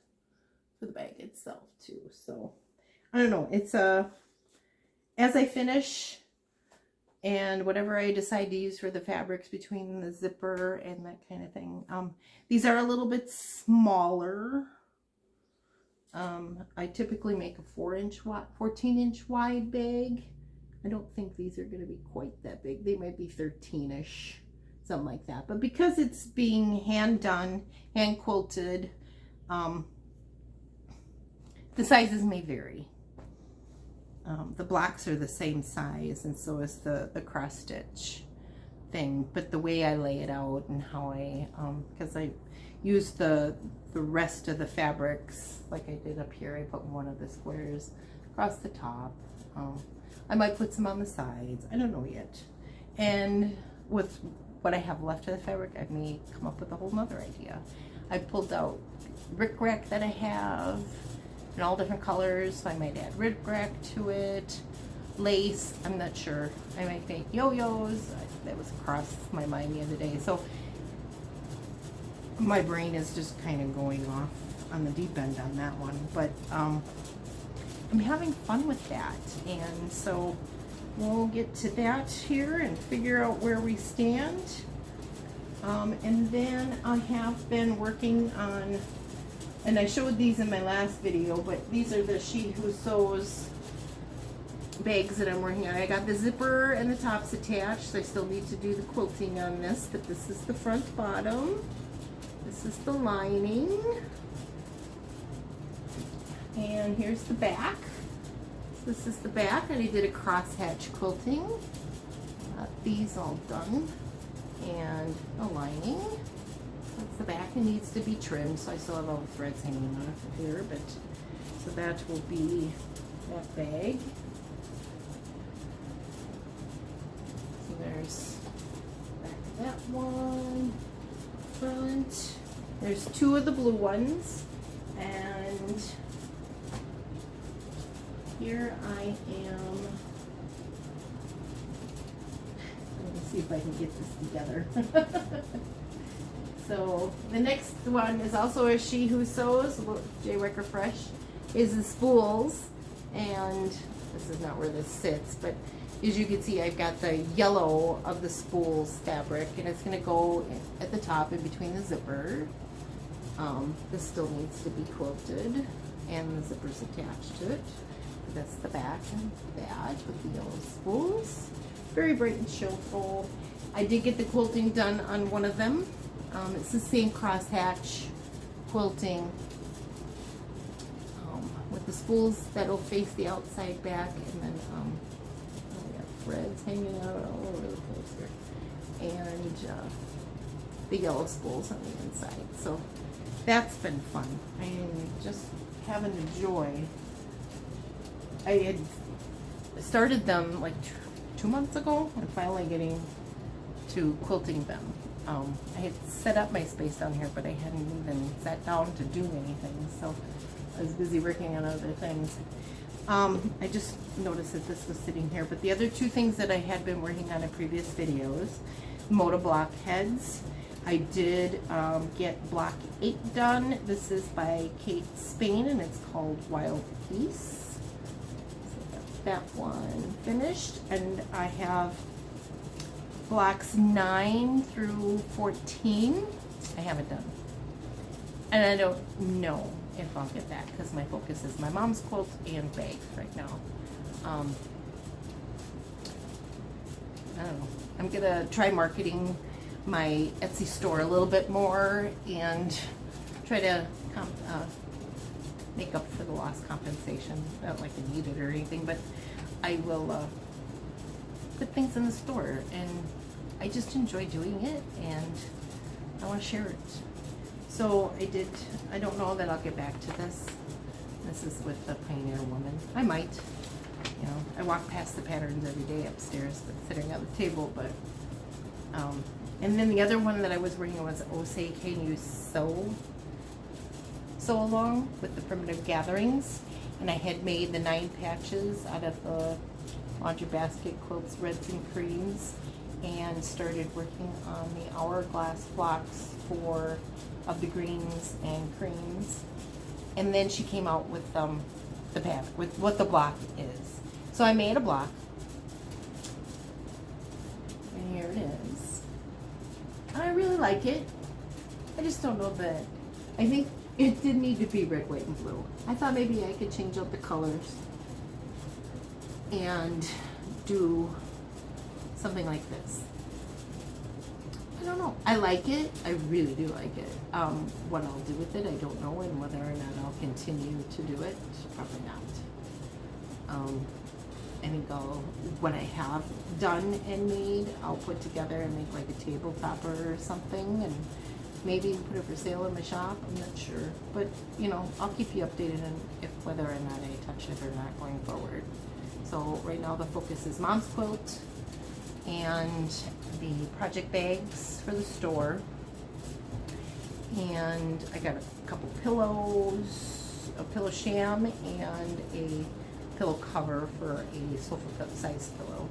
for the bag itself too. So I don't know, it's as I finish and whatever I decide to use for the fabrics between the zipper and that kind of thing. These are a little bit smaller. I typically make a 14-inch wide bag. I don't think these are going to be quite that big. They might be 13-ish, something like that. But because it's being hand done, hand quilted, the sizes may vary. The blocks are the same size, and so is the cross stitch thing. But the way I lay it out and how I, because I use the rest of the fabrics like I did up here. I put one of the squares across the top. I might put some on the sides. I don't know yet. And with what I have left of the fabric, I may come up with a whole nother idea. I pulled out rickrack that I have in all different colors, so I might add rickrack to it. Lace, I'm not sure. I might make yo-yos. That was across my mind the other day. So my brain is just kind of going off on the deep end on that one. But I'm having fun with that. And so we'll get to that here and figure out where we stand. And then I have been working on, and I showed these in my last video, but these are the She Who Sews bags that I'm working on. I got the zipper and the tops attached, so I still need to do the quilting on this, but this is the front bottom. This is the lining. And here's the back. So this is the back, and I did a crosshatch quilting. Got these all done. And a lining. That's the back. It needs to be trimmed, so I still have all the threads hanging off of here, but so that will be that bag. So there's back of that one, front. There's two of the blue ones, and here I am. Let me see if I can get this together. So the next one is also a She Who Sews, J. Wicker Fresh, is the spools, and this is not where this sits, but as you can see, I've got the yellow of the spools fabric, and it's going to go at the top in between the zipper. This still needs to be quilted, and the zipper's attached to it. That's the back and badge with the yellow spools. Very bright and showful. I did get the quilting done on one of them. It's the same crosshatch quilting with the spools that'll face the outside back, and then we have threads hanging out all over the place here, and the yellow spools on the inside. So that's been fun. I am just having a joy. I had started them like 2 months ago, and finally getting to quilting them. I had set up my space down here, but I hadn't even sat down to do anything, so I was busy working on other things. I just noticed that this was sitting here, but the other two things that I had been working on in previous videos, Motoblock heads. I did get block 8 done. This is by Kate Spain, and it's called Wild Peace. So that one finished, and I have blocks 9 through 14. I haven't done, and I don't know if I'll get that because my focus is my mom's quilt and bags right now. I don't know. I'm gonna try marketing my Etsy store a little bit more and try to make up for the lost compensation. Not like I need it or anything, but I will put things in the store, and I just enjoy doing it, and I want to share it. So I don't know that I'll get back to this. This is with the Pioneer Woman. I might, you know, I walk past the patterns every day upstairs, but sitting at the table, but, and then the other one that I was working on was Oh Say Can You Sew Along with the Primitive Gatherings, and I had made the 9 patches out of the Laundry Basket Quilts Reds and Creams, and started working on the hourglass blocks of the greens and creams. And then she came out with the pattern, with what the block is. So I made a block, and here it is. I really like it. I just don't know that, I think it did need to be red, white, and blue. I thought maybe I could change up the colors and do something like this. I don't know. I like it. I really do like it. What I'll do with it, I don't know, and whether or not I'll continue to do it, probably not. I think what I have done and made, I'll put together and make like a table topper or something, and maybe even put it for sale in my shop. I'm not sure, but you know, I'll keep you updated on whether or not I touch it or not going forward. So right now the focus is Mom's quilt and the project bags for the store, and I got a couple pillows, a pillow sham, and a pillow cover for a sofa size pillow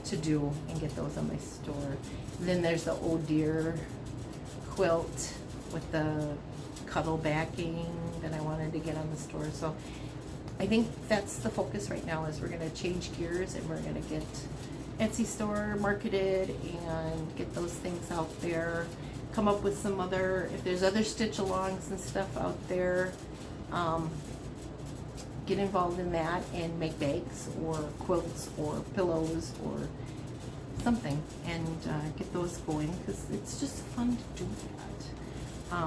to do and get those on my store. And then there's the Oh Dear quilt with the cuddle backing that I wanted to get on the store. So I think that's the focus right now, is we're going to change gears and we're going to get Etsy store marketed and get those things out there, come up with some other, if there's other stitch alongs and stuff out there, get involved in that and make bags or quilts or pillows or something, and get those going, because it's just fun to do that.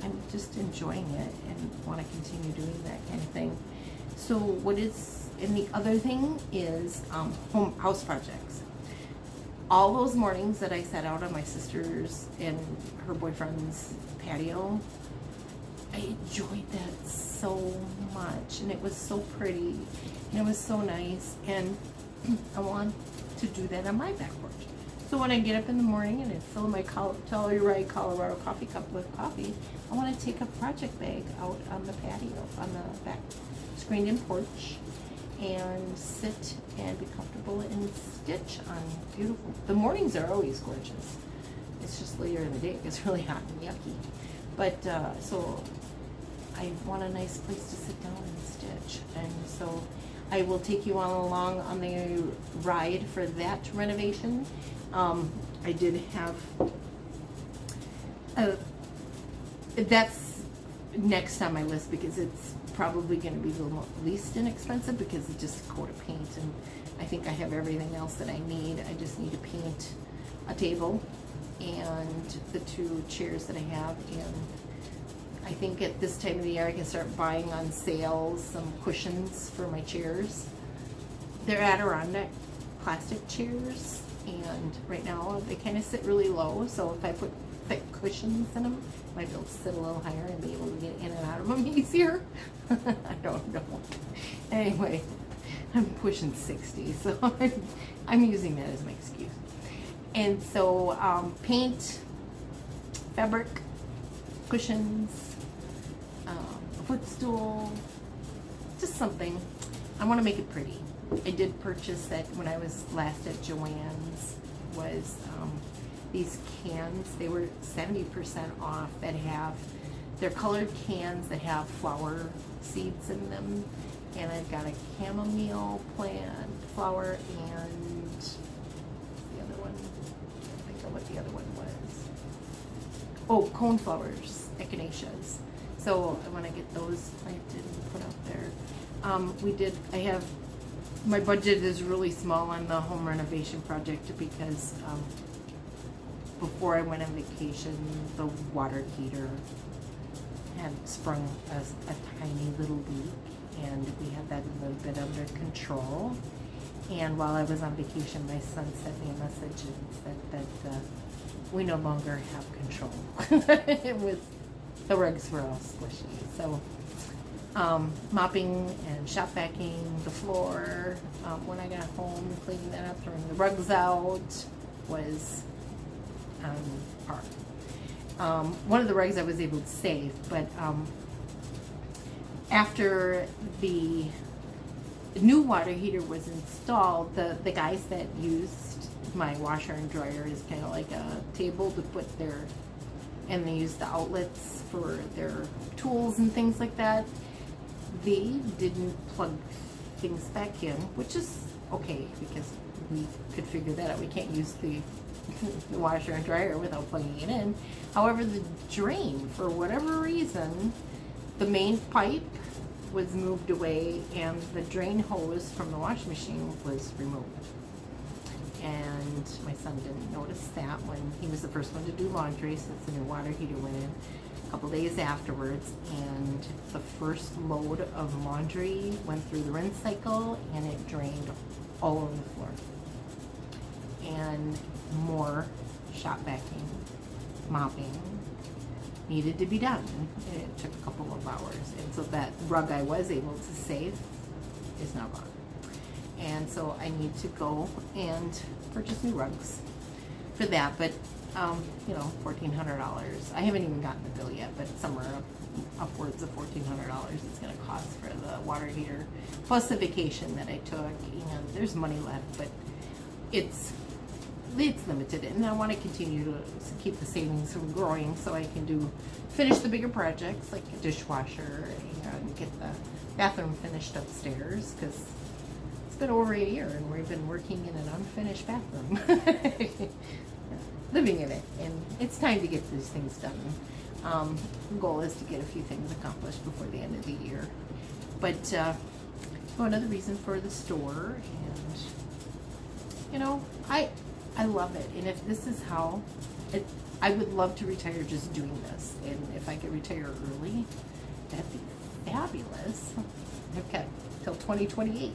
I'm just enjoying it and want to continue doing that kind of thing. So and the other thing is house projects. all those mornings that I sat out on my sister's and her boyfriend's patio, I enjoyed that so much, and it was so pretty, and it was so nice, and I want to do that on my back porch. So when I get up in the morning and I fill my Telluride Colorado coffee cup with coffee, I want to take a project bag out on the patio, on the back screened-in porch, and sit and be comfortable and stitch on beautiful. The mornings are always gorgeous. It's just later in the day it gets really hot and yucky. But so I want a nice place to sit down and stitch, and so I will take you on along on the ride for that renovation. I did have that's next on my list because it's probably going to be the least inexpensive because it's just a coat of paint, and I think I have everything else that I need. I just need to paint a table and the 2 chairs that I have, and I think at this time of the year I can start buying on sale some cushions for my chairs. They're Adirondack plastic chairs, and right now they kind of sit really low, so if I put thick cushions in them, I might be able to sit a little higher and be able to get in and out of them easier. I don't know. Anyway, I'm pushing 60, so I'm using that as my excuse. And so paint, fabric, cushions, a footstool, just something. I want to make it pretty. I did purchase that when I was last at Joann's, was these cans. They were 70% off that have, they're colored cans that have flower seeds in them. And I've got a chamomile plant flower and the other one, I can't think of what the other one was. Oh, coneflowers, echinaceas. So I want to get those planted and put out there. I have, my budget is really small on the home renovation project because before I went on vacation, the water heater had sprung a tiny little leak, and we had that a little bit under control. And while I was on vacation, my son sent me a message and said that we no longer have control. The rugs were all squishy. So mopping and shop vacuuming the floor when I got home, cleaning that up, throwing the rugs out was hard. One of the rugs I was able to save, but after the new water heater was installed, the guys that used my washer and dryer is kind of like a table to put their, and they use the outlets for their tools and things like that. They didn't plug things back in, which is okay because we could figure that out. We can't use the washer and dryer without plugging it in. However, the drain, for whatever reason, the main pipe was moved away and the drain hose from the washing machine was removed. And my son didn't notice that when he was the first one to do laundry since the new water heater went in a couple days afterwards, and the first load of laundry went through the rinse cycle and it drained all over the floor. And more shop vacuuming, mopping needed to be done. It took a couple of hours, and so that rug I was able to save is now gone. And so I need to go and purchase new rugs for that, but you know, $1,400. I haven't even gotten the bill yet, but somewhere upwards of $1,400 it's going to cost for the water heater, plus the vacation that I took, and there's money left, but it's limited, and I want to continue to keep the savings from growing so I can finish the bigger projects like a dishwasher and get the bathroom finished upstairs, because it's been over a year and we've been working in an unfinished bathroom. Living in it, and it's time to get these things done. The goal is to get a few things accomplished before the end of the year. But so another reason for the store, and you know, I love it, and if this is how I would love to retire just doing this, and if I could retire early, that'd be fabulous. Okay, till 2028.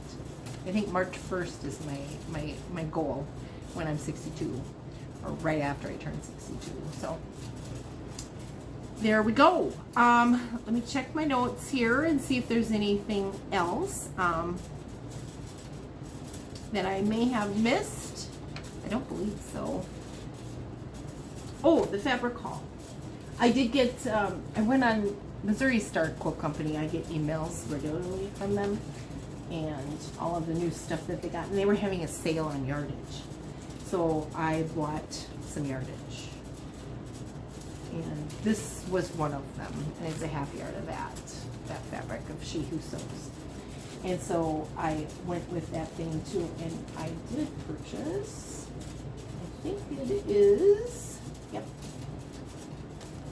I think March 1st is my goal. when I'm 62, or right after I turn 62. So there we go. Let me check my notes here and see if there's anything else that I may have missed. I don't believe so. Oh, the fabric haul. I did get, I went on Missouri Star Quilt Company. I get emails regularly from them and all of the new stuff that they got. And they were having a sale on yardage. So I bought some yardage. And this was one of them. And it's a half yard of that fabric of She Who Sews. And so I went with that thing too. And I did purchase, I think it is, yep,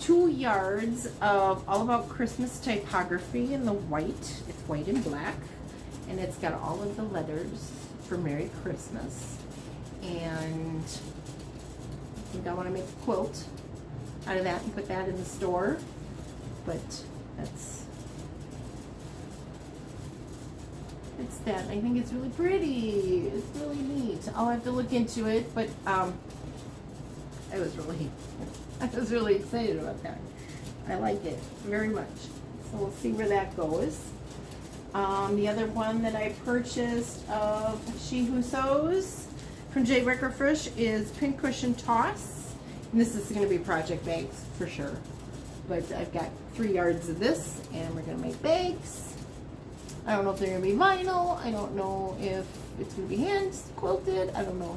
2 yards of All About Christmas typography in the white. It's white and black. And it's got all of the letters for Merry Christmas. And I think I want to make a quilt out of that and put that in the store. But that's that. I think it's really pretty. It's really neat. I'll have to look into it, but I was really excited about that. I like it very much. So we'll see where that goes. The other one that I purchased of She Who Sews from J. Wickerfish is Pincushion Toss. And this is going to be project bags for sure. But I've got 3 yards of this, and we're going to make bags. I don't know if they're going to be vinyl. I don't know if it's going to be hand quilted. I don't know.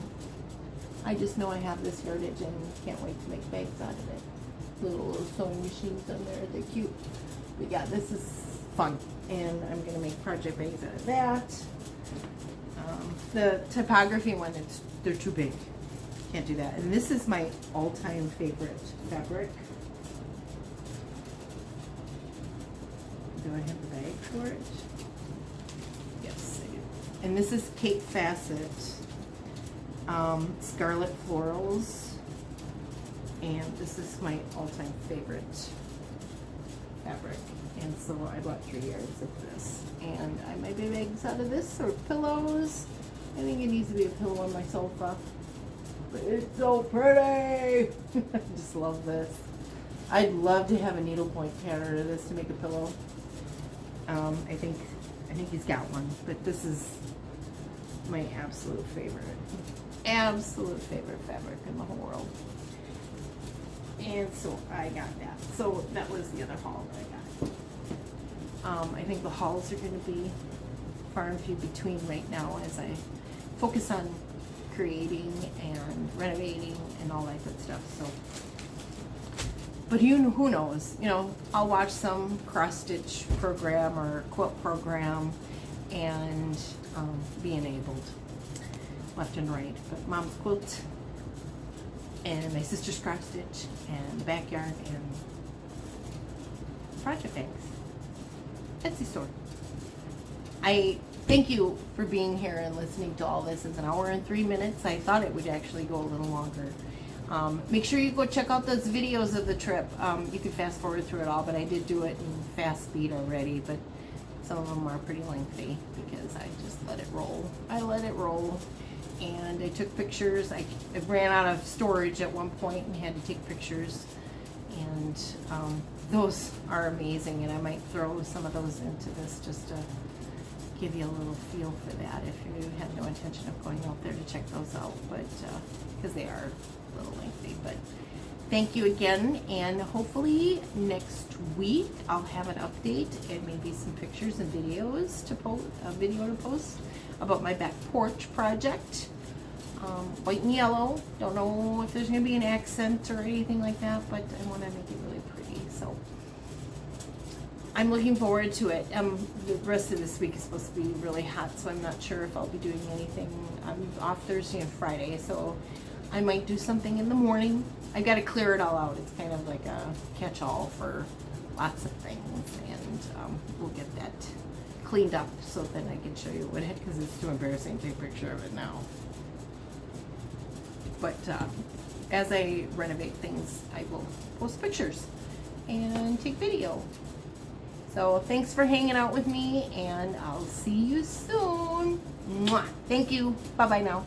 I just know I have this yardage and can't wait to make bags out of it. Little sewing machines on there. They're cute. But yeah, this is fun. And I'm going to make project bags out of that. The typography one, they're too big. Can't do that. And this is my all-time favorite fabric. Do I have the bag for it? Yes, I do. And this is Kate Fassett Scarlet Florals. And this is my all-time favorite fabric. And so I bought 3 yards of this. And I might make bags out of this or pillows. I think it needs to be a pillow on my sofa. But it's so pretty! I just love this. I'd love to have a needlepoint pattern of this to make a pillow. I think he's got one, but this is my absolute favorite fabric in the whole world. And so I got that. So that was the other haul that I got. I think the hauls are going to be far and few between right now as I focus on creating and renovating and all that good stuff. So, but who knows? You know, I'll watch some cross-stitch program or quilt program and be enabled left and right. But Mom's Quilt and my sister's cross-stitch and the backyard and project bags. Etsy store. I thank you for being here and listening to all this. It's an hour and 3 minutes. I thought it would actually go a little longer. Make sure you go check out those videos of the trip. You can fast forward through it all, but I did do it in fast speed already, but some of them are pretty lengthy because I just let it roll. I let it roll, and I took pictures. I ran out of storage at one point and had to take pictures, and those are amazing, and I might throw some of those into this just to give you a little feel for that if you have no intention of going out there to check those out, but because they are a little lengthy. But thank you again, and hopefully next week I'll have an update and maybe some pictures and videos to post, a video to post about my back porch project. White and yellow. Don't know if there's going to be an accent or anything like that, but I want to make it really pretty. So I'm looking forward to it. The rest of this week is supposed to be really hot, so I'm not sure if I'll be doing anything. I'm off Thursday and Friday, so I might do something in the morning. I've got to clear it all out. It's kind of like a catch-all for lots of things, and we'll get that cleaned up so then I can show you what it, because it's too embarrassing to take a picture of it now. But as I renovate things, I will post pictures and take video. So thanks for hanging out with me, and I'll see you soon. Mwah. Thank you. Bye-bye now.